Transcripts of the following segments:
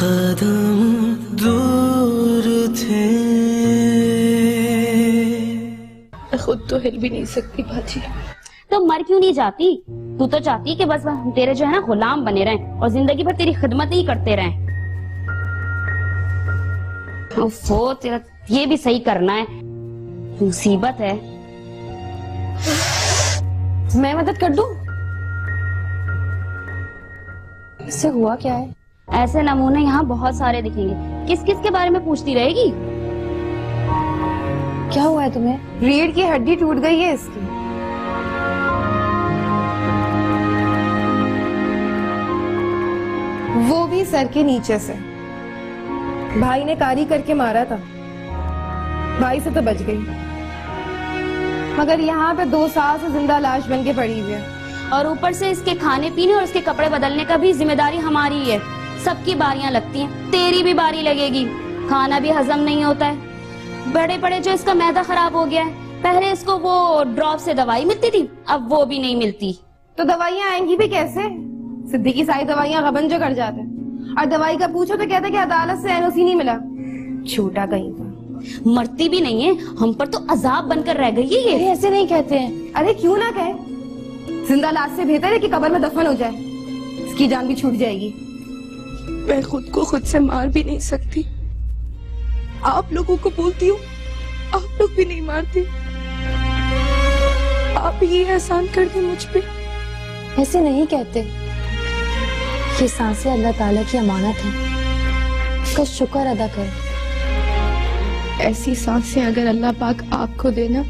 कदम दूर थे। खुद तो हिल भी नहीं सकती बाजी। तो मर क्यों नहीं जाती? तू तो चाहती कि बस तेरे जो है ना गुलाम बने रहें और जिंदगी भर तेरी खिदमत ही करते रहें। वो तेरा ये भी सही करना है, मुसीबत है। मैं मदद कर दूं? इससे हुआ क्या है? ऐसे नमूने यहाँ बहुत सारे दिखेंगे। किस किस के बारे में पूछती रहेगी? क्या हुआ है तुम्हें? रीढ़ की हड्डी टूट गई है इसकी। वो भी सर के नीचे से। भाई ने कारी करके मारा था। भाई से तो बच गई, मगर यहाँ पे 2 साल से जिंदा लाश बन के पड़ी हुई है। और ऊपर से इसके खाने पीने और इसके कपड़े बदलने का भी जिम्मेदारी हमारी ही है। सबकी बारियां लगती हैं, तेरी भी बारी लगेगी। खाना भी हजम नहीं होता है। बड़े बड़े जो इसका मैदा खराब हो गया है। पहले इसको वो ड्रॉप से दवाई मिलती थी, अब वो भी नहीं मिलती। तो दवाइयाँ आएंगी भी कैसे? सिद्दीकी सारी दवाइयाँ गबन जो कर जाते हैं। और दवाई का पूछो तो कहते कि अदालत से एनओसी नहीं मिला। झूठा कहीं का। मरती भी नहीं है, हम पर तो अजाब बनकर रह गई है ये। अरे ऐसे नहीं कहते हैं। अरे क्यों ना कहे, जिंदा लाश से बेहतर है कि कब्र में दफन हो जाए। इसकी जान भी छूट जाएगी। मैं खुद को खुद से मार भी नहीं सकती। आप लोगों को बोलती हूँ, आप लोग भी नहीं मारते। आप ये एहसान कर दें मुझ पे। ऐसे नहीं कहते। ये सांसें अल्लाह ताला की अमानत है, उसका शुक्र अदा करें। ऐसी सांसें अगर अल्लाह पाक आपको देना,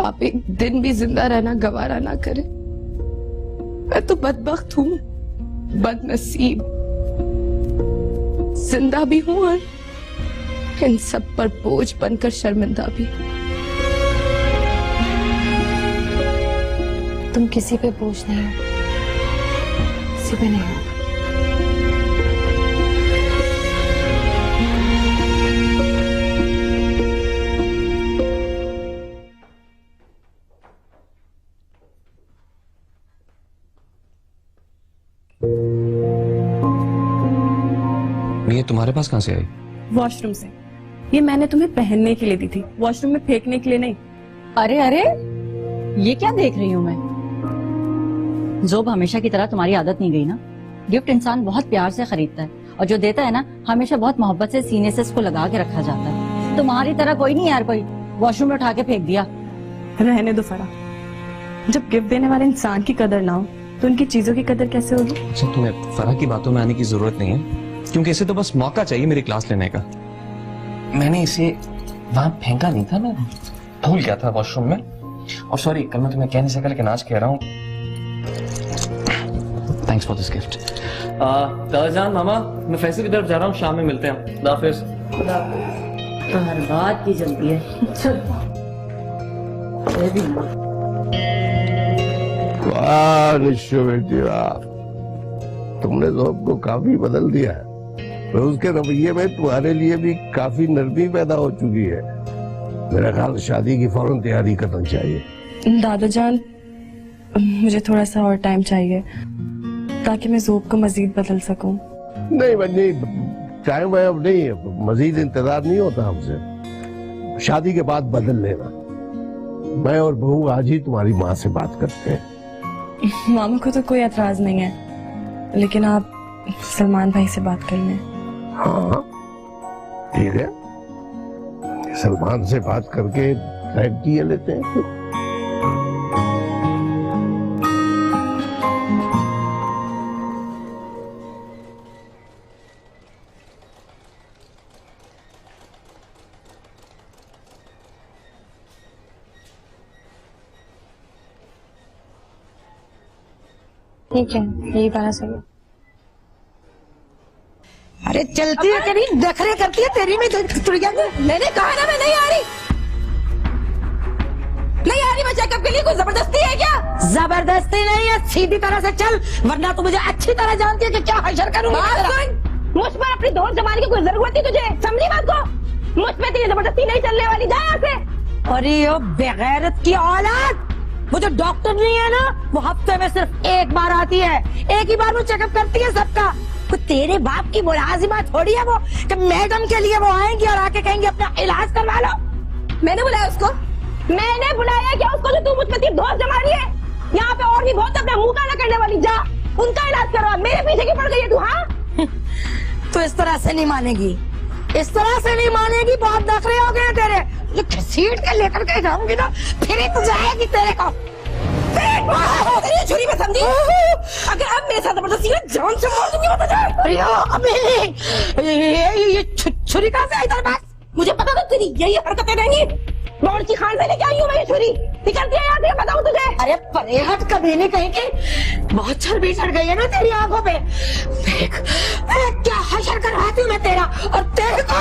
आप एक दिन भी जिंदा रहना गवारा ना करें। मैं तो बदबख्त हूँ, बदनसीब। जिंदा भी हूँ और इन सब पर बोझ बनकर शर्मिंदा भी। तुम किसी पे बोझ नहीं हो, किसी पे नहीं हो। ये तुम्हारे पास कहाँ से आई? वॉशरूम से। ये मैंने तुम्हें पहनने के लिए दी थी, वॉशरूम में फेंकने के लिए नहीं। अरे अरे, ये क्या देख रही हूँ मैं? जोब हमेशा की तरह तुम्हारी आदत नहीं गई ना। गिफ्ट इंसान बहुत प्यार से खरीदता है और जो देता है ना, हमेशा बहुत मोहब्बत से सीने से इसको लगा के रखा जाता है। तुम्हारी तरह कोई नहीं यार, कोई वॉशरूम में उठा के फेंक दिया। रहने दो फरा, जब गिफ्ट देने वाले इंसान की कदर ना हो तो उनकी चीजों की कदर कैसे होगी? अच्छा, तुम्हें फरा की बातों में आने की जरूरत नहीं है, क्योंकि इसे तो बस मौका चाहिए मेरी क्लास लेने का। मैंने इसे वहां फेंका नहीं था, मैं भूल गया था वॉशरूम में। और सॉरी, कल मैं तुम्हें कह नहीं सका, लेकिन आज कह रहा हूँ। Thanks for this gift. दादाजान, मामा, मैं फैसल की तरफ जा रहा हूँ, शाम में मिलते हैं। खुदा हाफिज। तो हर बात की जल्दी है। वाह निश्चय बेटी वाह, तुमने तो हमको काफी बदल दिया है। तो उसके रवैये में तुम्हारे लिए भी काफी नरमी पैदा हो चुकी है। मेरा ख्याल शादी की फौरन तैयारी करना चाहिए। दादाजान, मुझे थोड़ा सा और टाइम चाहिए ताकि मैं ज़ोब को मजीद बदल सकूं। नहीं बन्नी, टाइम है अब नहीं, मजीद इंतजार नहीं होता हमसे। शादी के बाद बदल लेना। मैं और बहू आज ही तुम्हारी माँ से बात करते हैं। मामा को तो कोई एतराज नहीं है, लेकिन आप सलमान भाई से बात कर लें। हाँ ठीक है, सलमान से बात करके तय किए लेते हैं। ठीक है, यही बात सही है। अरे चलती है तेरी, नखरे करती है तेरी में। मैंने कहा ना मैं नहीं आ रही, नहीं आ रही मैं चेकअप के लिए। कोई जबरदस्ती है क्या? जबरदस्ती नहीं है, सीधी तरह से चल, वरना तू मुझे अच्छी तरह जानती है कि क्या हशर करूंगी। मुझ पर अपनी दोस्त जमाने की कोई जरूरत नहीं तुझे, समझी बात को? मुझ पे तेरी जबरदस्ती नहीं चलने वाली, जा यहाँ से। अरे ओ बेगैरत की औलाद, वो जो डॉक्टर नहीं है ना, वो हफ्ते में सिर्फ एक बार आती है, एक ही बार वो चेकअप करती है सबका। वो तेरे बाप की मुलाजिमत थोड़ी है वो कि मैडम के लिए वो आएंगी और आके कहेंगे अपना इलाज करवा लो। मैंने बुलाया उसको? मैंने बुलाया क्या उसको जो तू मुझ पर तेरी दोस्त जमा रही है? यहाँ पे और भी बहुत अपना मुंह काला करने वाली, जा उनका इलाज करवा, मेरे पीछे की पड़ गई है तू। हाँ तो इस तरह से नहीं मानेगी, इस तरह से नहीं मानेगी, बहुत नखरे हो गए तेरे। जो घसीट के लेकर के जाऊंगी ना फिर ही तो जाएगी तेरे को। तेरी छुरी में समझी, अगर अब मेरे साथ जबरदस्ती है जान से मार दूंगी मैं तुझे। ये छुरी कहाँ से आई तेरे पास? मुझे पता था तेरी यही हरकतें रहेंगी। बावर्ची खान से लेके आई हूँ मैं ये छुरी, निकलती है यहाँ से, बताऊँ तुझे। अरे परे हट, कभी नहीं कहीं की बहुत चर्बी चढ़ गई है ना तेरी आंखों पे। देख क्या हशर करवाती हूँ मैं तेरा, और तेरे को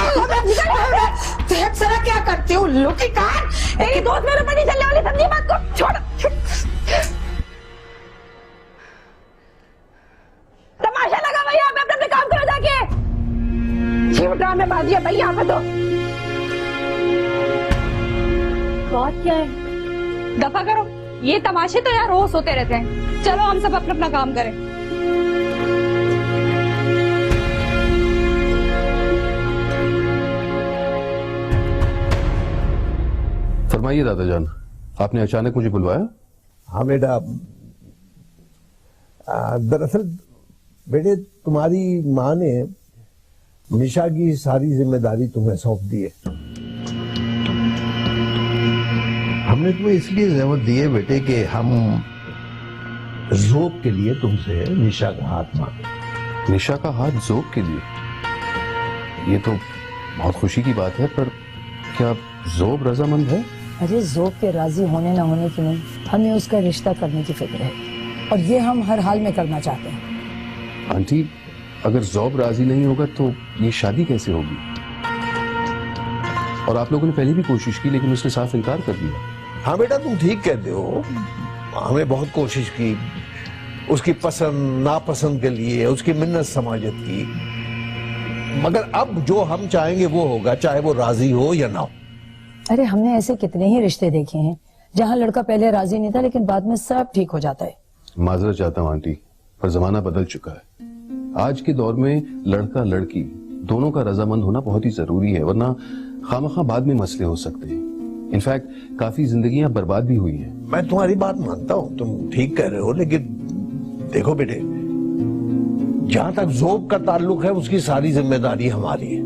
देख जरा क्या करती हूँ लुकी कार। तेरी दोस्त मेरे ऊपर नहीं चलने वाली, समझी बात को? छोड़ तमाशा लगा भाई, यहाँ पे अपने काम करो जाके। छिवटा में बाजी है भाई यहाँ पे तो। बात क्या है? दफा करो, ये तमाशे तो यार रोज होते रहते हैं। चलो हम सब अपना अपना काम करें। फरमाइए दादा जान, आपने अचानक मुझे बुलवाया? हाँ बेटा, दरअसल बेटे तुम्हारी माँ ने निशा की सारी जिम्मेदारी तुम्हें सौंप दी है। हमने तुम्हें इसलिए जहमत दी है बेटे कि हम जोब के लिए तुमसे निशा का हाथ मांगे। निशा का हाथ जोब के लिए? ये तो बहुत खुशी की बात है, पर क्या जोब रजामंद है? अरे जोब के राजी होने ना होने की नहीं, हमें उसका रिश्ता करने की फिक्र है, और ये हम हर हाल में करना चाहते हैं। आंटी, अगर जोब राजी नहीं होगा तो ये शादी कैसे होगी? और आप लोगों ने पहले भी कोशिश की लेकिन उसने साफ इनकार कर दिया। हाँ बेटा, तुम ठीक कहते हो, हमने बहुत कोशिश की उसकी पसंद नापसंद के लिए, उसकी मिन्नत समाजत की, मगर अब जो हम चाहेंगे वो होगा, चाहे वो राजी हो या ना हो। अरे हमने ऐसे कितने ही रिश्ते देखे हैं जहाँ लड़का पहले राजी नहीं था लेकिन बाद में सब ठीक हो जाता है। माजरत चाहता हूँ आंटी, पर जमाना बदल चुका है। आज के दौर में लड़का लड़की दोनों का रजामंद होना बहुत ही जरूरी है, वरना खामखा बाद में मसले हो सकते हैं। इनफैक्ट काफी जिंदगियां बर्बाद भी हुई हैं। मैं तुम्हारी बात मानता हूँ, तुम ठीक कह रहे हो, लेकिन देखो बेटे, जहां तक जोब का ताल्लुक है उसकी सारी जिम्मेदारी हमारी है,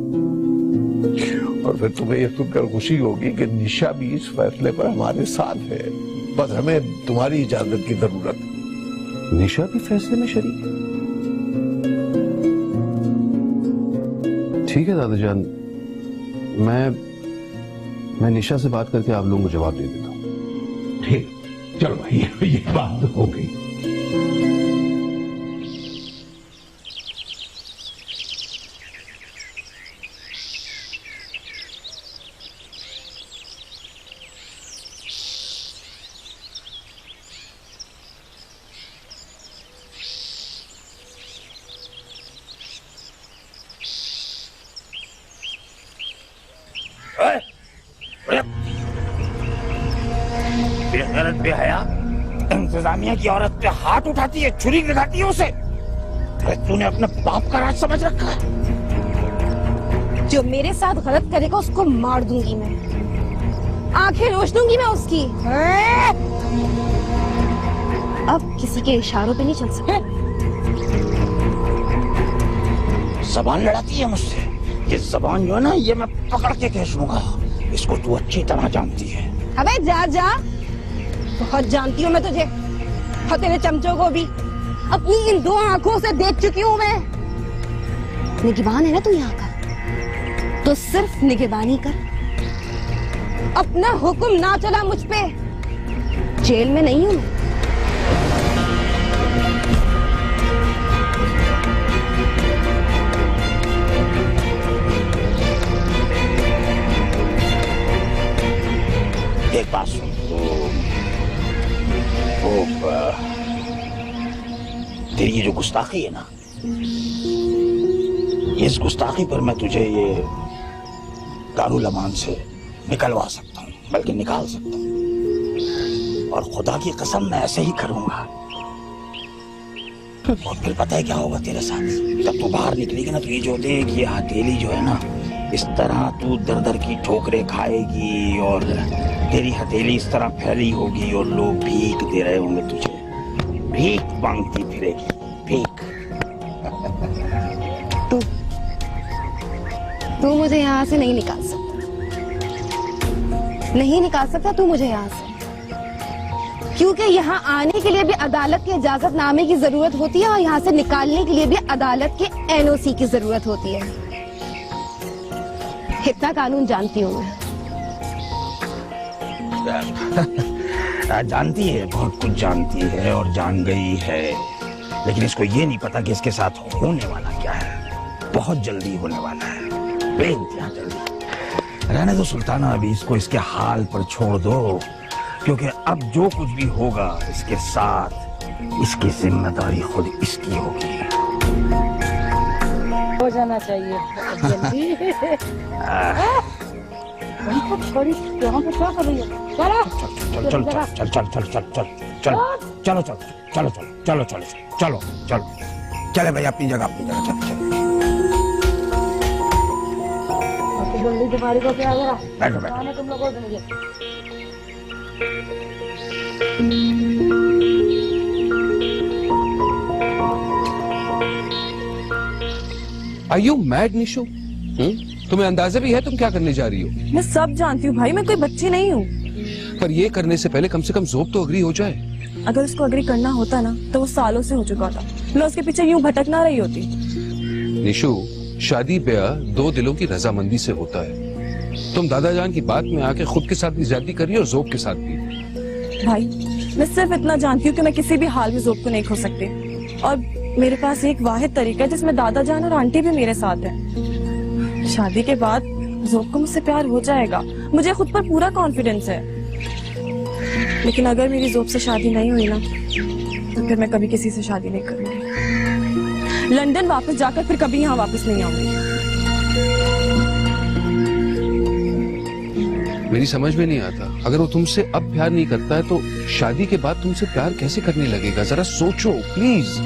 और फिर तुम्हें यह सुनकर खुशी होगी कि निशा भी इस फैसले पर हमारे साथ है। बस हमें तुम्हारी इजाजत की जरूरत है। निशा भी फैसले में शरीक है? ठीक है दादा जान, मैं निशा से बात करके आप लोगों को जवाब दे देता हूँ। ठीक, चलो भाई, ये बात हो गई। बेहया इंतजामिया की औरत पे हाथ उठाती है, छुरी दिखाती है उसे। तूने अपने बाप का राज समझ रखा है। जो मेरे साथ गलत करेगा उसको मार दूंगी मैं, आंखें नोच दूंगी मैं उसकी। अब किसी के इशारों पे नहीं चल सकता। जबान लड़ाती है मुझसे, ये जबान जो है ना, ये मैं पकड़ के खींचूंगा। इसको तू अच्छी तरह जानती है। अबे जा जा, बहुत जानती हूँ मैं तुझे और तेरे चमचों को भी। अपनी इन दो आंखों से देख चुकी हूँ मैं। निगहबान है ना तू यहाँ का, तो सिर्फ निगहबानी कर। अपना हुक्म ना चला मुझ पे, जेल में नहीं हूँ। एक बात सुन, तेरी ये जो गुस्ताखी है ना, इस गुस्ताखी पर मैं तुझे ये दारुल अमान से निकलवा सकता हूँ, बल्कि निकाल सकता हूँ। और खुदा की कसम मैं ऐसे ही करूंगा। और फिर पता है क्या होगा तेरे साथ? जब तू बाहर निकलेगी ना तो ये जो देख, ये हथेली जो है ना, इस तरह तू दर दर की ठोकरें खाएगी और तेरी हथेली इस तरह फैली होगी और लोग भीख दे रहे होंगे तुझे, भीख मांगती फिरेगी, भीख। तू मुझे यहाँ से नहीं निकाल सकता, नहीं निकाल सकता तू मुझे यहाँ से, क्योंकि यहाँ आने के लिए भी अदालत के इजाजतनामे की जरूरत होती है और यहाँ से निकालने के लिए भी अदालत के एनओसी की जरूरत होती है। इतना कानून जानती हूँ मैं। जानती है, बहुत कुछ जानती है और जान गई है, लेकिन इसको ये नहीं पता कि इसके साथ होने वाला क्या है। बहुत जल्दी होने वाला है, बेइंतहा जल्दी। रहने दो सुल्ताना, अभी इसको इसके हाल पर छोड़ दो, क्योंकि अब जो कुछ भी होगा इसके साथ, इसकी जिम्मेदारी खुद इसकी होगी। हो जाना चाहिए जल्दी। यहाँ पे क्या कर रही है? चलो चल चल चल चल चल चल चल चल चलो चलो चलो चलो चलो चलो चलो चले भाई अपनी जगह चल चल। जल्दी तुम्हारी को क्या करा? बैठो बैठो। तुम लोगों को मुझे Are you mad, निशु? तुम्हें अंदाजा भी है तुम क्या करने जा रही हो? मैं सब जानती हूँ भाई, मैं कोई बच्ची नहीं हूँ। पर ये करने से पहले कम से कम ज़ोब तो अग्री हो जाए। अगर उसको अग्री करना होता ना तो वो सालों से हो चुका था, मैं उसके पीछे यूं भटक ना रही होती। निशु, शादी ब्याह दो दिलों की रजामंदी से होता है। तुम दादा जान की बात में आके खुद के साथ भी ज्यादती कर रही हो और ज़ोब के साथ भी। भाई मैं सिर्फ इतना जानती हूँ कि मैं किसी भी हाल में ज़ोब को नहीं खो सकती, और मेरे पास एक वाहिद तरीका है जिसमें दादा जान और आंटी भी मेरे साथ है। शादी के बाद ज़ोब को मुझसे प्यार हो जाएगा, मुझे खुद पर पूरा कॉन्फिडेंस है। लेकिन अगर मेरी ज़ोब से शादी नहीं हुई ना तो फिर मैं कभी किसी से शादी नहीं करूंगी। लंदन वापस जाकर फिर कभी यहाँ वापस नहीं आऊंगी। मेरी समझ में नहीं आता, अगर वो तुमसे अब प्यार नहीं करता है तो शादी के बाद तुमसे प्यार कैसे करने लगेगा? जरा सोचो प्लीज।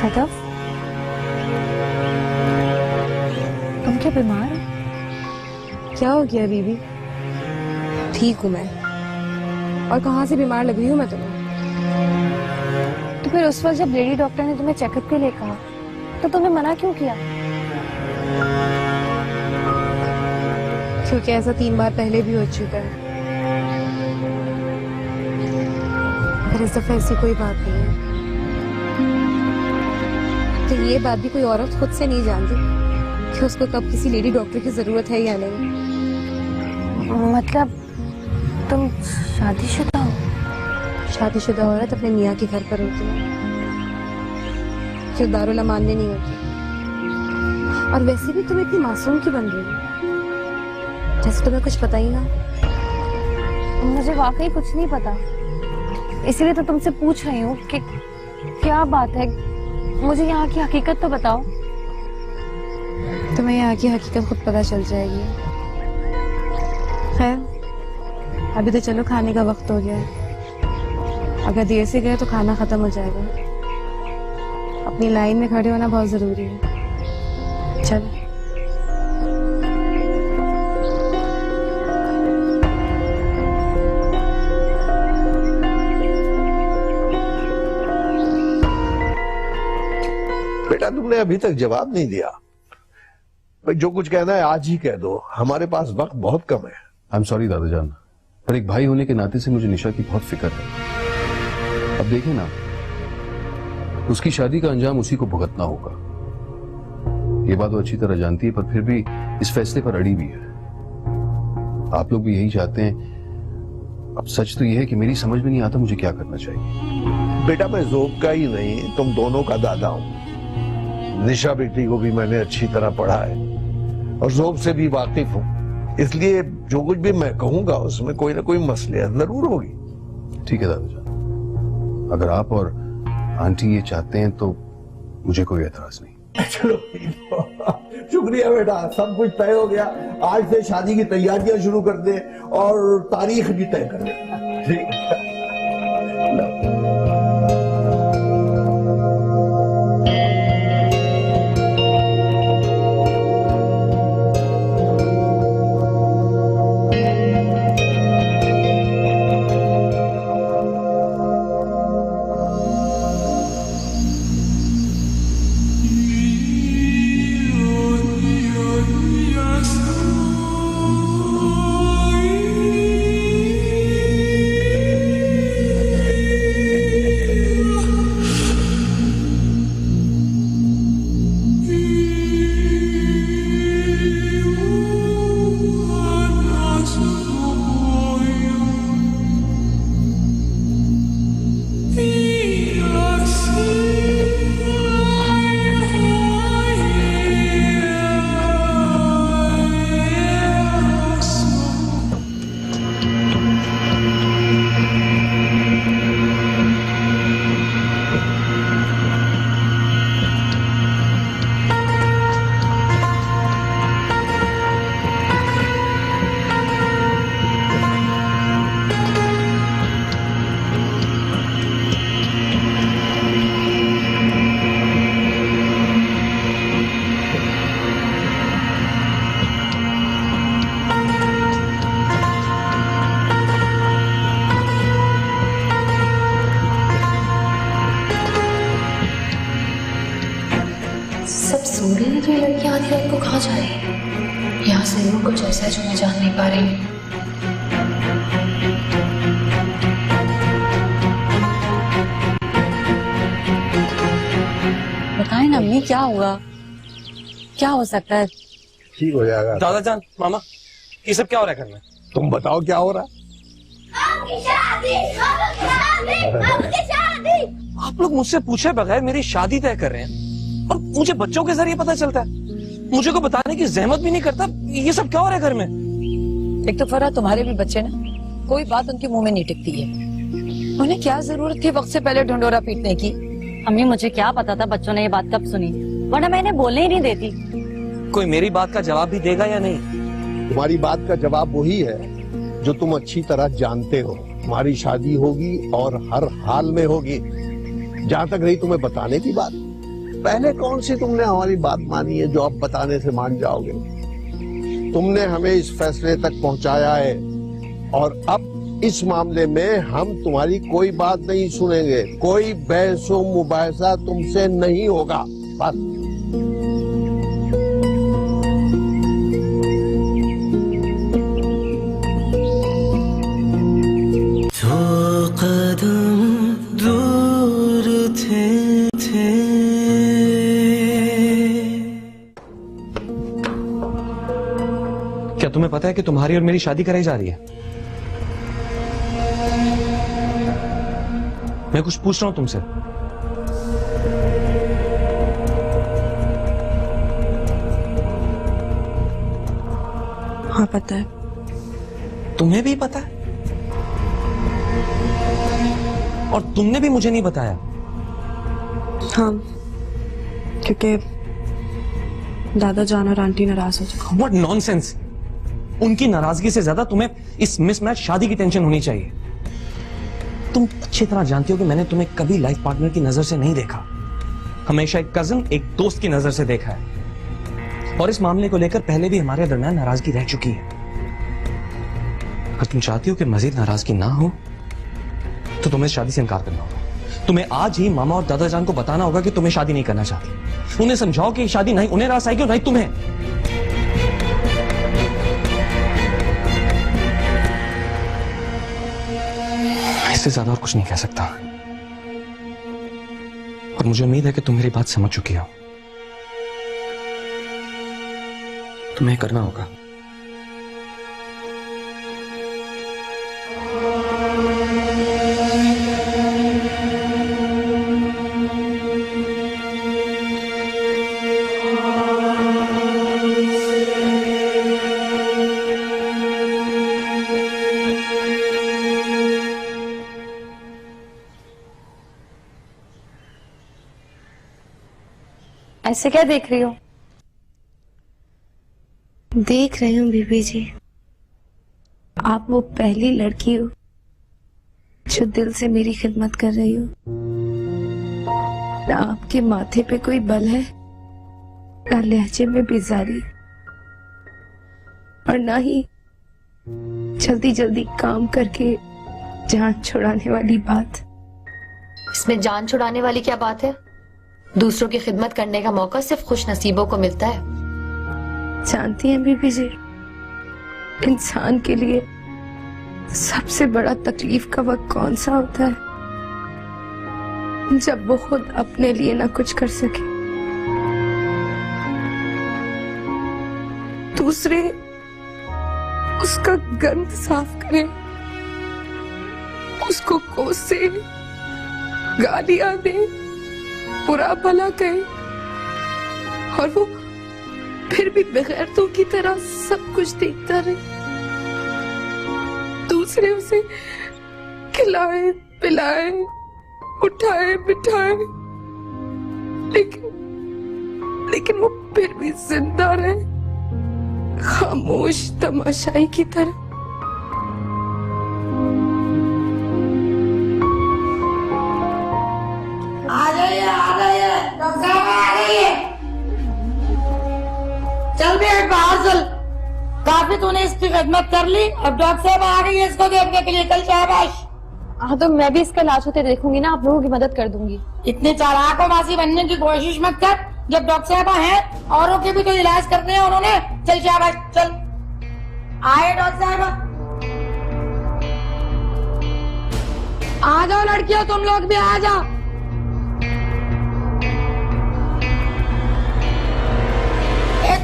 सदफ, तुम क्या बीमार हो? क्या हो गया बीबी? ठीक हूँ मैं। और कहाँ से बीमार लग रही हूँ मैं तुम्हें? तो फिर उस वक्त जब लेडी डॉक्टर ने तुम्हें चेकअप के लिए कहा तो तुमने मना क्यों किया? क्योंकि ऐसा 3 बार पहले भी हो चुका है। पर इस दफा ऐसी कोई बात नहीं है। तो ये बात भी कोई औरत खुद से नहीं जानती कि उसको कब किसी लेडी डॉक्टर की जरूरत है या नहीं। मतलब तुम शादीशुदा हो? शादीशुदा औरत अपने मियाँ के घर पर होती है, जो दारुल मानने नहीं होती। और वैसे भी तुम इतनी मासूम की बन रही हो, जैसे तुम्हें कुछ पता ही ना। मुझे वाकई कुछ नहीं पता, इसीलिए तो तुमसे पूछ रही हूँ कि क्या बात है। मुझे यहाँ की हकीकत तो बताओ। तुम्हें यहाँ की हकीकत खुद पता चल जाएगी। खैर, अभी तो चलो खाने का वक्त हो गया है। अगर देर से गए तो खाना खत्म हो जाएगा। अपनी लाइन में खड़े होना बहुत जरूरी है। चलो। बेटा, तुमने अभी तक जवाब नहीं दिया। भाई जो कुछ कहना है आज ही कह दो, हमारे पास वक्त बहुत कम है। आई एम सॉरी दादाजान, पर एक भाई होने के नाते से मुझे निशा की बहुत फिक्र है। अब देखें ना, उसकी शादी का अंजाम उसी को भुगतना होगा। ये बात वो अच्छी तरह जानती है, पर फिर भी इस फैसले पर अड़ी भी है। आप लोग भी यही चाहते हैं। अब सच तो यह है कि मेरी समझ में नहीं आता मुझे क्या करना चाहिए। बेटा, मैं ज़ोब का ही नहीं, तुम दोनों का दादा हूं। निशा बेटी को भी मैंने अच्छी तरह पढ़ा है। और ज़ोब से भी वाकिफ हूँ, इसलिए जो कुछ भी मैं कहूंगा उसमें कोई ना कोई मसलियत जरूर होगी। ठीक है दादाजान, अगर आप और आंटी ये चाहते हैं तो मुझे कोई एतराज नहीं। चलो शुक्रिया बेटा, सब कुछ तय हो गया। आज से शादी की तैयारियां शुरू कर दे और तारीख भी तय कर दे। ठीक है। सब सो रहे हैं तो ये लड़की आधी रात को कहाँ जा रही है? यहाँ से जरूर कुछ ऐसा है जो मैं जान नहीं पा रही हूँ। बताएं ना अम्मी, क्या हुआ? क्या हो सकता है? ठीक हो जाएगा। दादाजान, मामा, ये सब क्या हो रहा है घर में? तुम बताओ क्या हो रहा है? आप लोग मुझसे पूछे बगैर मेरी शादी तय कर रहे हैं और मुझे बच्चों के जरिए पता चलता है। मुझे को बताने की जहमत भी नहीं करता। ये सब क्या हो रहा है घर में? एक तो फरा तुम्हारे भी बच्चे ना, कोई बात उनके मुंह में नहीं टिकती है। उन्हें क्या जरूरत थी वक्त से पहले ढंडोरा पीटने की? अम्मी मुझे क्या पता था बच्चों ने ये बात कब सुनी, वरना मैं इन्हें बोलने ही नहीं देती। कोई मेरी बात का जवाब भी देगा या नहीं? तुम्हारी बात का जवाब वही है जो तुम अच्छी तरह जानते हो। तुम्हारी शादी होगी और हर हाल में होगी। जहाँ तक रही तुम्हें बताने की बात, पहले कौन सी तुमने हमारी बात मानी है जो अब बताने से मान जाओगे? तुमने हमें इस फैसले तक पहुंचाया है और अब इस मामले में हम तुम्हारी कोई बात नहीं सुनेंगे। कोई बहसो मुबाहिसा तुमसे नहीं होगा। बस तो कदम दूर थे क्या तुम्हें पता है कि तुम्हारी और मेरी शादी कराई जा रही है? मैं कुछ पूछ रहा हूं तुमसे। हाँ पता है। तुम्हें भी पता है? और तुमने भी मुझे नहीं बताया? हाँ, क्योंकि दादा जान और आंटी नाराज हो चुके। What nonsense! उनकी नाराजगी से ज्यादा तुम्हें इस मिसमैच शादी की टेंशन होनी चाहिए। तुम अच्छी तरह जानती हो कि मैंने तुम्हें कभी लाइफ पार्टनर की नजर से नहीं देखा, हमेशा एक कजन, एक दोस्त की नजर से देखा है। और इस मामले को लेकर पहले भी हमारे दरमियान नाराजगी रह चुकी है। अगर तुम चाहती हो कि मजीद नाराजगी ना हो तो तुम्हें शादी से इनकार करना होगा। तुम्हें आज ही मामा और दादाजान को बताना होगा कि तुम्हें शादी नहीं करना चाहती। उन्हें समझाओ कि शादी नहीं उन्हें रास आएगी और नहीं तुम्हें। इससे ज्यादा और कुछ नहीं कह सकता और मुझे उम्मीद है कि तुम मेरी बात समझ चुकी हो। तुम्हें करना होगा। ऐसे क्या देख रही हो? देख रही हूँ बीबी जी, आप वो पहली लड़की हो जो दिल से मेरी खिदमत कर रही हो। ना आपके माथे पे कोई बल है, ना लहजे में बेजारी, और ना ही जल्दी जल्दी काम करके जान छुड़ाने वाली बात। इसमें जान छुड़ाने वाली क्या बात है? दूसरों की खिदमत करने का मौका सिर्फ खुश नसीबों को मिलता है। जानती हैं बीबी जी, इंसान के लिए सबसे बड़ा तकलीफ का वक्त कौन सा होता है? जब वो खुद अपने लिए ना कुछ कर सके, दूसरे उसका गंद साफ करे, उसको कोसे, गालियां दे, बुरा भला कहे, और वो फिर भी बेगैरतों की तरह सब कुछ देखता रहे। दूसरे उसे खिलाए पिलाए, उठाए बिठाए, लेकिन वो फिर भी जिंदा रहे, खामोश तमाशाई की तरह। आ जाइए डॉक्टर साहब, आ जाइए। चल भी बाहर चल, काफी तूने इसकी खिदमत कर ली, अब डॉक्टर साहब आ गई है इसको देखने के लिए। कल शाबाश। हाँ तो मैं भी इसका इलाज होते देखूंगी ना, आप लोगों की मदद कर दूंगी। इतने चालाक मासी बनने की कोशिश मत कर, जब डॉक्टर साहब हैं औरों के भी तो इलाज करते हैं उन्होंने। चल शाबाश चल, आए डॉक्टर साहब। आ जाओ लड़कियों, तुम लोग भी आ जाओ।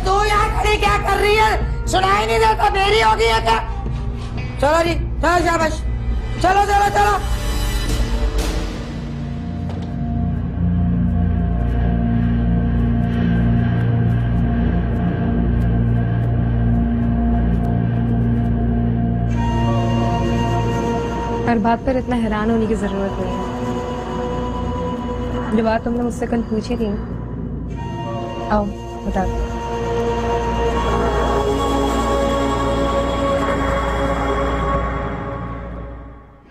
तू यहाँ खड़ी क्या कर रही है? सुनाई नहीं देता, देरी हो गई है क्या? चलो जी, चलो शाबाश, चलो चलो चलो। हर बात पर इतना हैरान होने की जरूरत नहीं है। जो बात तुमने मुझसे कल पूछी थी, आओ बता दो।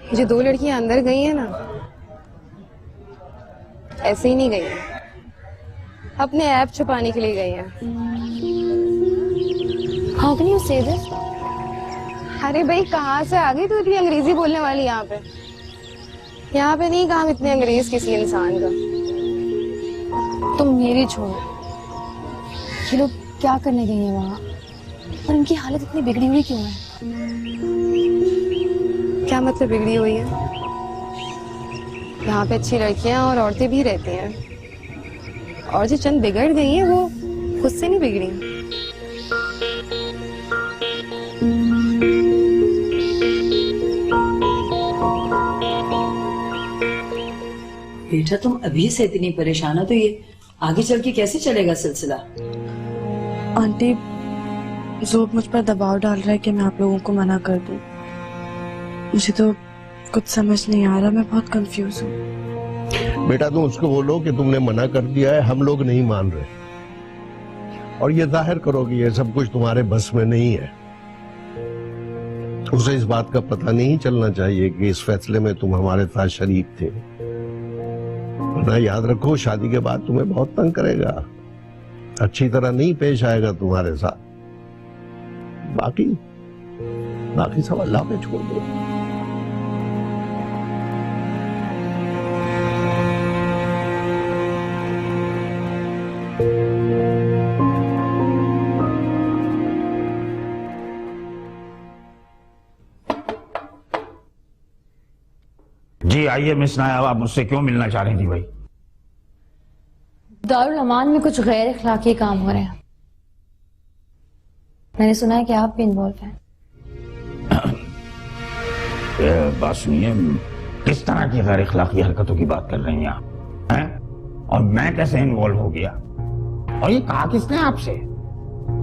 जो दो लड़कियां अंदर गई हैं ना, ऐसे ही नहीं गई हैं, अपने ऐप छुपाने के लिए गई हैं। How can you say this? अरे भाई, कहाँ से आ गई तू इतनी अंग्रेजी बोलने वाली? यहाँ पे नहीं काम इतने अंग्रेज किसी इंसान का। तुम मेरी छोड़ो, ये लोग क्या करने गई हैं वहाँ, और इनकी हालत इतनी बिगड़ी हुई क्यों है? क्या मतलब बिगड़ी हुई है? यहाँ पे अच्छी लड़कियां और औरतें भी रहती हैं, और जो चंद बिगड़ गई हैं वो खुद से नहीं बिगड़ी। बेटा तुम अभी से इतनी परेशान हो तो ये आगे चल के कैसे चलेगा सिलसिला? आंटी, जोब मुझ पर दबाव डाल रहा है कि मैं आप लोगों को मना कर दूं। मुझे तो कुछ समझ नहीं आ रहा, मैं बहुत कंफ्यूज हूँ। बेटा तुम उसको बोलो कि तुमने मना कर दिया है, हम लोग नहीं मान रहे, और ये जाहिर करो कि ये सब कुछ तुम्हारे बस में नहीं है। उसे इस बात का पता नहीं चलना चाहिए कि इस फैसले में तुम हमारे साथ शरीक थे, वरना याद रखो शादी के बाद तुम्हें बहुत तंग करेगा, अच्छी तरह नहीं पेश आएगा तुम्हारे साथ। बाकी सब अल्लाह पे छोड़ दो। जी आइए मिस नायाब, आप मुझसे क्यों मिलना चाह रही थी भाई? दारुल अमान में कुछ गैर अखलाकी काम हो रहे हैं, मैंने सुना है कि आप भी इन्वॉल्व हैं। बात सुनिए, किस तरह की गैर अखलाकी हरकतों की बात कर रही हैं आप? हैं? और मैं कैसे इन्वॉल्व हो गया? और ये कहा किसने आपसे?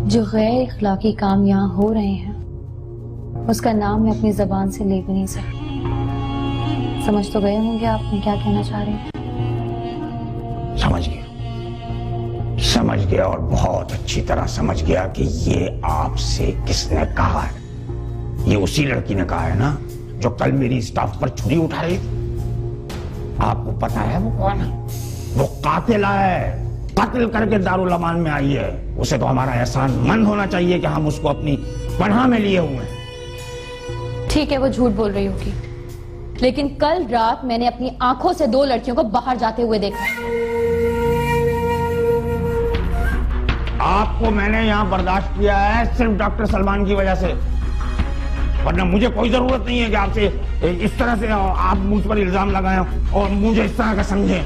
जो गैर अखलाकी काम यहाँ हो रहे हैं उसका नाम मैं अपनी जबान से ले भी नहीं सकती। समझ तो गए होंगे आप मैं क्या कहना चाह रही हूँ। समझ गया और बहुत अच्छी तरह समझ गया कि ये आपसे किसने कहा है। ये उसी लड़की ने कहा है ना जो कल मेरी स्टाफ पर छुरी उठा रही थी। आपको पता है वो कौन है? वो कातिला है, कत्ल करके दारुल अमान में आई है। उसे तो हमारा एहसान मंद होना चाहिए कि हम उसको अपनी पनाह में लिए हुए हैं। ठीक है, वो झूठ बोल रही होगी, लेकिन कल रात मैंने अपनी आंखों से 2 लड़कियों को बाहर जाते हुए देखा। आपको मैंने यहाँ बर्दाश्त किया है सिर्फ डॉक्टर सलमान की वजह से, वरना मुझे कोई जरूरत नहीं है कि आपसे इस तरह से आप मुझ पर इल्जाम लगाएं और मुझे इस तरह का समझें।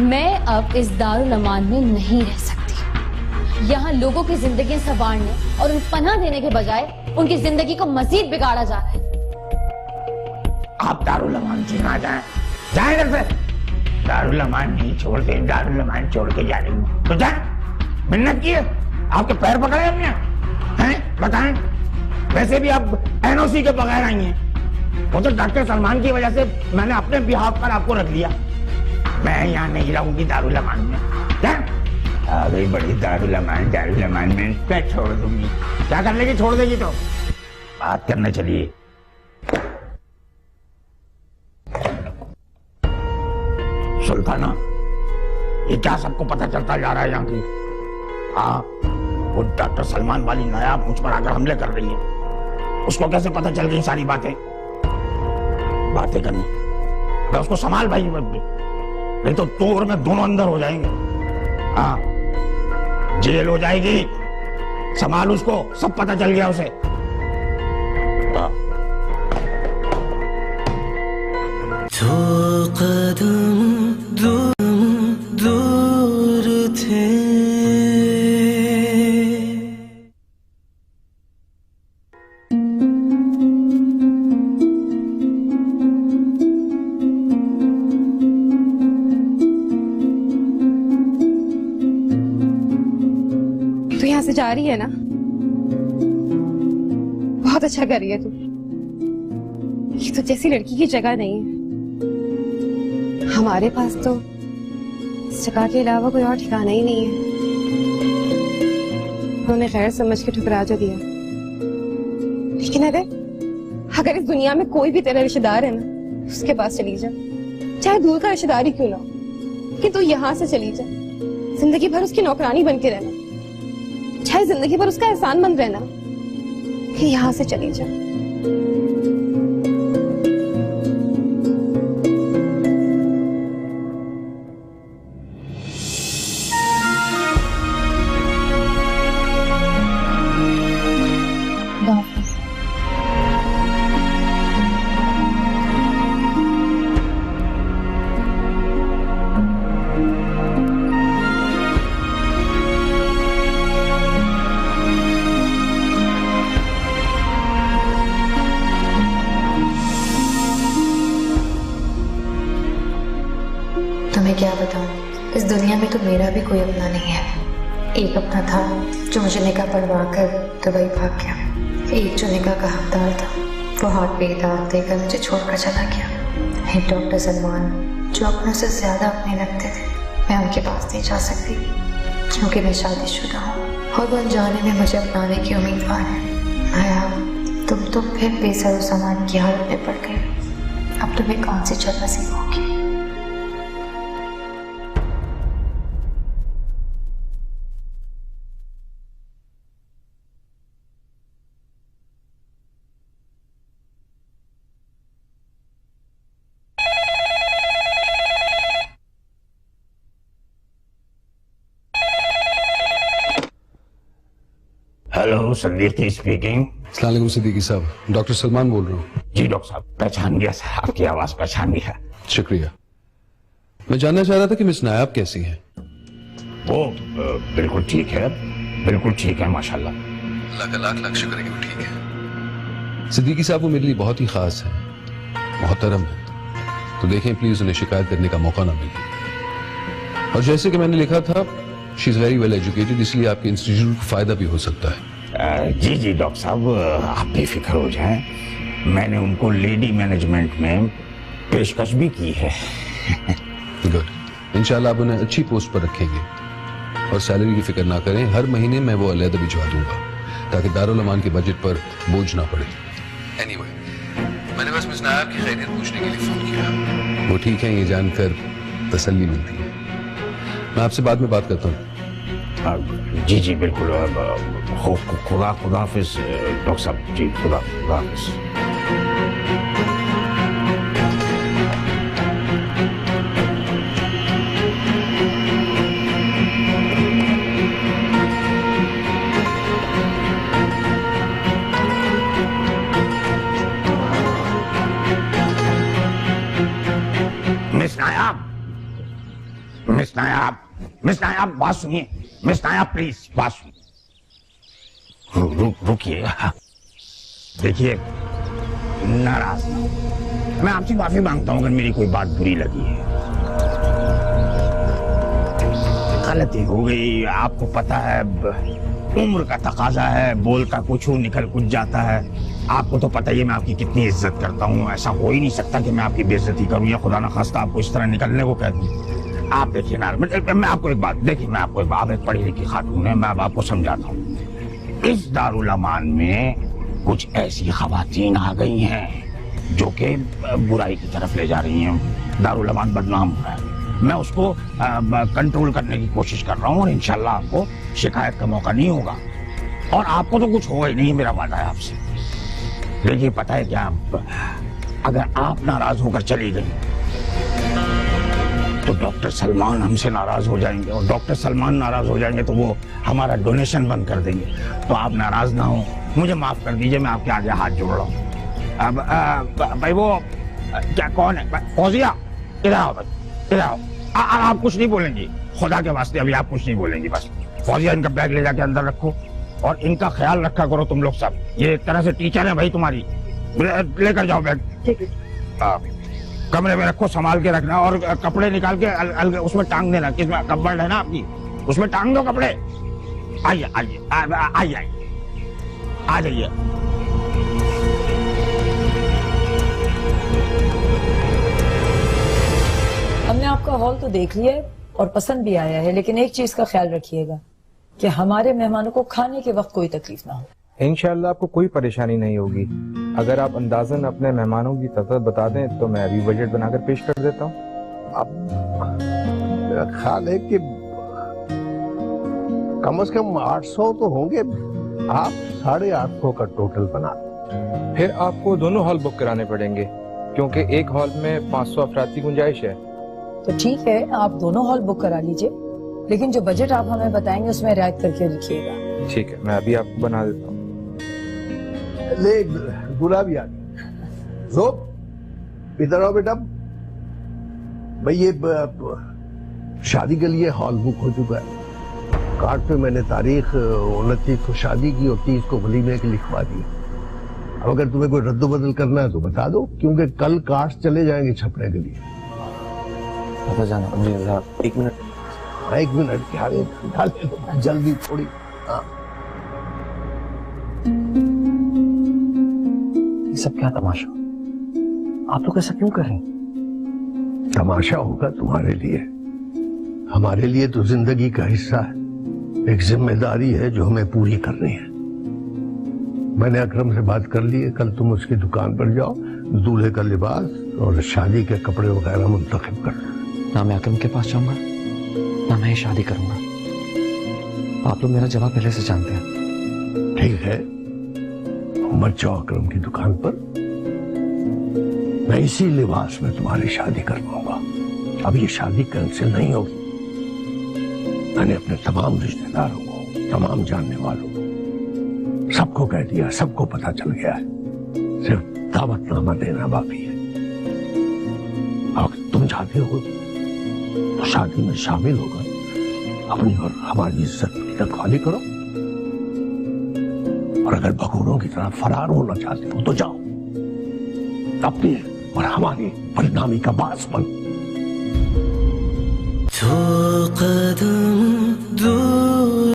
मैं अब इस दारुल अमान में नहीं रह सकती। यहाँ लोगों की जिंदगी संवारने और उन पनाह देने के बजाय उनकी जिंदगी को मजीद बिगाड़ा जा रहा है। आप दारुल अमान से ना जाएं, जाएं इधर से। दारुल अमान नहीं छोड़ते, दारुल अमान छोड़ के जा रही हूँ तो जाएं। मिन्नत की है, आपके पैर पकड़े हमने हैं, बताएं। वैसे भी आप एनओसी के बगैर आई हैं। वो तो डॉक्टर सलमान की वजह से मैंने अपने बिहाफ पर आपको रख लिया। मैं यहाँ नहीं रहूंगी दारुल अमान में। आ गई बड़ी दारुल अमान में क्या छोड़ दूंगी? क्या कर लेगी? छोड़ देगी तो बात करने चलिए। सुल्ताना, ये क्या सबको पता चलता जा रहा है यहाँ की? हाँ, वो डॉक्टर सलमान वाली नायाब मुझ पर आकर हमले कर रही है। उसको कैसे पता चल गई सारी बातें करनी? मैं उसको संभाल भाई, नहीं तो तू और मैं दोनों अंदर हो जाएंगे। हाँ, जेल हो जाएगी। संभाल उसको, सब पता चल गया उसे। तो कदम दूर थे। तू यहाँ से जा रही है ना? बहुत अच्छा कर रही है तू। ये तो जैसी लड़की की जगह नहीं है। हमारे पास तो इस जगह के अलावा कोई और ठिकाना ही नहीं है। उन्होंने खैर समझ के ठुकरा जो दिया, लेकिन अगर इस दुनिया में कोई भी तेरा रिश्तेदार है ना, उसके पास चली जा, चाहे दूर का रिश्तेदार ही क्यों ना हो, कि तू यहाँ से चली जा। जिंदगी भर उसकी नौकरानी बन के रहना, चाहे जिंदगी भर उसका एहसान मंद रहना कि यहाँ से चली जा। तुम्हें क्या बताऊं, इस दुनिया में तो मेरा भी कोई अपना नहीं है। एक अपना था जो मुझे निकाह पढ़वा कर दुबई भाग गया। एक जो निकाह का हकदार था, वो हाथ पे दाग देकर मुझे छोड़कर चला गया। एक डॉक्टर सलमान जो अपनों से ज्यादा अपने लगते थे, मैं उनके पास नहीं जा सकती क्योंकि मैं शादीशुदा हूँ और वो अनजाने में मुझे अपनाने की उम्मीदवार है। आया, तुम तो फिर बेसर सामान की हालत में पड़ गई। अब तुम्हें कौन सी जगह नसीब होगी? Hello, Sandeep speaking. अस्सलाम वालेकुम सिद्दीकी साहब, डॉक्टर सलमान बोल रहा हूँ। जी डॉक्टर साहब, पहचान गया सर, आपकी आवाज पहचान गया। शुक्रिया। मैं जानना चाह रहा था कि मिस नायाब कैसी हैं? वो बिल्कुल ठीक है, बिल्कुल ठीक है माशाल्लाह। अल्लाह का लाख लाख शुक्र है कि वो ठीक है। सिद्दीकी साहब वो मेरे लिए बहुत ही खास है, मोहतरम है, तो देखें प्लीज उन्हें शिकायत करने का मौका ना मिले। और जैसे कि मैंने लिखा था, she is very well educated, इसलिए आपके इंस्टीट्यूट को फायदा भी हो सकता है। जी जी डॉक्टर साहब, आप बेफिक्र हो जाएं। मैंने उनको लेडी मैनेजमेंट में पेशकश भी की है। गुड, इंशाल्लाह आप उन्हें अच्छी पोस्ट पर रखेंगे। और सैलरी की फिक्र ना करें, हर महीने मैं वो अलग भिजवा दूंगा ताकि दारुल अमान के बजट पर बोझ ना पड़े। एनीवे, मैंने बस मिस नायब की खैरियत पूछने के लिए फोन किया। वो ठीक है ये जानकर तसल्ली मिलती है। मैं आपसे बाद में बात करता हूँ। जी जी बिल्कुल। खुदा हाफिज डॉक्टर साहब। जी खुदा हाफिज। मिस नायाब बात सुनिए। मिस नायाब प्लीज बात सुनिए। रुकिए। देखिए नाराज ना हो। मैं आपसे माफी मांगता हूं अगर मेरी कोई बात बुरी लगी है। गलती हो गई, आपको पता है उम्र का तकाजा है, बोलता कुछ हूं निकल कुछ जाता है। आपको तो पता ही है मैं आपकी कितनी इज्जत करता हूं। ऐसा हो ही नहीं सकता कि मैं आपकी बेइज्जती करूं या खुदा ना खास्ता आपको इस तरह निकलने को कह दूं। आप देखिए ना, मैं आपको एक बात, देखिए मैं आपको एक बात, आप एक पढ़ी लिखी खातून है, मैं अब आपको समझाता हूँ। इस दारुल अमान में कुछ ऐसी खवातीन आ गई हैं जो कि बुराई की तरफ ले जा रही हैं। दारुल अमान बदनाम हो रहा है। मैं उसको कंट्रोल करने की कोशिश कर रहा हूँ और इंशाल्लाह आपको शिकायत का मौका नहीं होगा और आपको तो कुछ होगा ही नहीं, मेरा वादा है आपसे। देखिए पता है क्या, अगर आप नाराज होकर चली गई तो डॉक्टर सलमान हमसे नाराज हो जाएंगे और डॉक्टर सलमान नाराज हो जाएंगे तो वो हमारा डोनेशन बंद कर देंगे। तो आप नाराज ना हो, मुझे माफ कर दीजिए, मैं आपके आगे हाथ जोड़ रहा हूँ। अब भाई वो क्या कौन है? फौजिया, इधर आओ भाई, इधर आओ। आप कुछ नहीं बोलेंगी, खुदा के वास्ते अभी आप कुछ नहीं बोलेंगी। बस फौजिया इनका बैग ले जाके अंदर रखो और इनका ख्याल रखा करो तुम लोग सब। ये एक तरह से टीचर है भाई तुम्हारी। लेकर जाओ बैग। ठीक है। कमरे में रखो, संभाल के रखना और कपड़े निकाल के उसमें टांग देना। किसमें कपबोर्ड है ना आपकी, उसमें टांग दो कपड़े। आइए आइए आइए आ जाइए। हमने आपका हॉल तो देख लिया है और पसंद भी आया है, लेकिन एक चीज का ख्याल रखिएगा कि हमारे मेहमानों को खाने के वक्त कोई तकलीफ ना हो। इंशाल्लाह आपको कोई परेशानी नहीं होगी। अगर आप अंदाजन अपने मेहमानों की तादाद बता दें तो मैं अभी बजट बनाकर पेश कर देता हूँ। अब मेरा ख्याल है कि कम से कम 800 तो होंगे। आप 850 का टोटल बना दो। फिर आपको दोनों हॉल बुक कराने पड़ेंगे क्योंकि एक हॉल में 500 अफराद की गुंजाइश है। तो ठीक है, आप दोनों हॉल बुक करा लीजिए, लेकिन जो बजट आप हमें बताएंगे उसमें रियायत करके लिखिएगा। ठीक है, मैं अभी आपको बना देता हूँ। ले गुलाबी आ गई। इधर आओ बेटा। भाई ये शादी के लिए हॉल बुक हो चुका है। कार्ड पे मैंने तारीख 29 को शादी की और 30 को वलीमे की लिखवा दी। अब अगर तुम्हें कोई रद्द बदल करना है तो बता दो, क्योंकि कल कार्ड चले जाएंगे छपने के लिए। एक मिनट। एक मिनट क्या जल्दी थोड़ी। हाँ। ये सब क्या तमाशा? आप लोग ऐसा क्यों कर रहे हैं? तमाशा होगा तुम्हारे लिए, हमारे लिए तो जिंदगी का हिस्सा है, एक जिम्मेदारी है जो हमें पूरी करनी है। मैंने अकरम से बात कर ली है, कल तुम उसकी दुकान पर जाओ, दूल्हे का लिबास और शादी के कपड़े वगैरह मुंतखब कर। ना मैं अकरम के पास जाऊंगा ना मैं शादी करूंगा। आप लोग मेरा जवाब पहले से जानते हैं। ठीक है, मत जाओ अकरम की दुकान पर, मैं इसी लिबास में तुम्हारी शादी करवाऊंगा। अब ये शादी कैंसिल नहीं होगी। मैंने अपने तमाम रिश्तेदारों को, तमाम जानने वालों को, सबको कह दिया, सबको पता चल गया है। सिर्फ दावतनामा देना बाकी है। अगर तुम चाहते हो तो शादी में शामिल होकर अपनी और हमारी इज्जत की रखवाली करो, और अगर भगोड़ों की तरह फरार होना चाहते हो तो जाओ, अपनी और हमारी बदनामी का बास बन। तो कदम दूर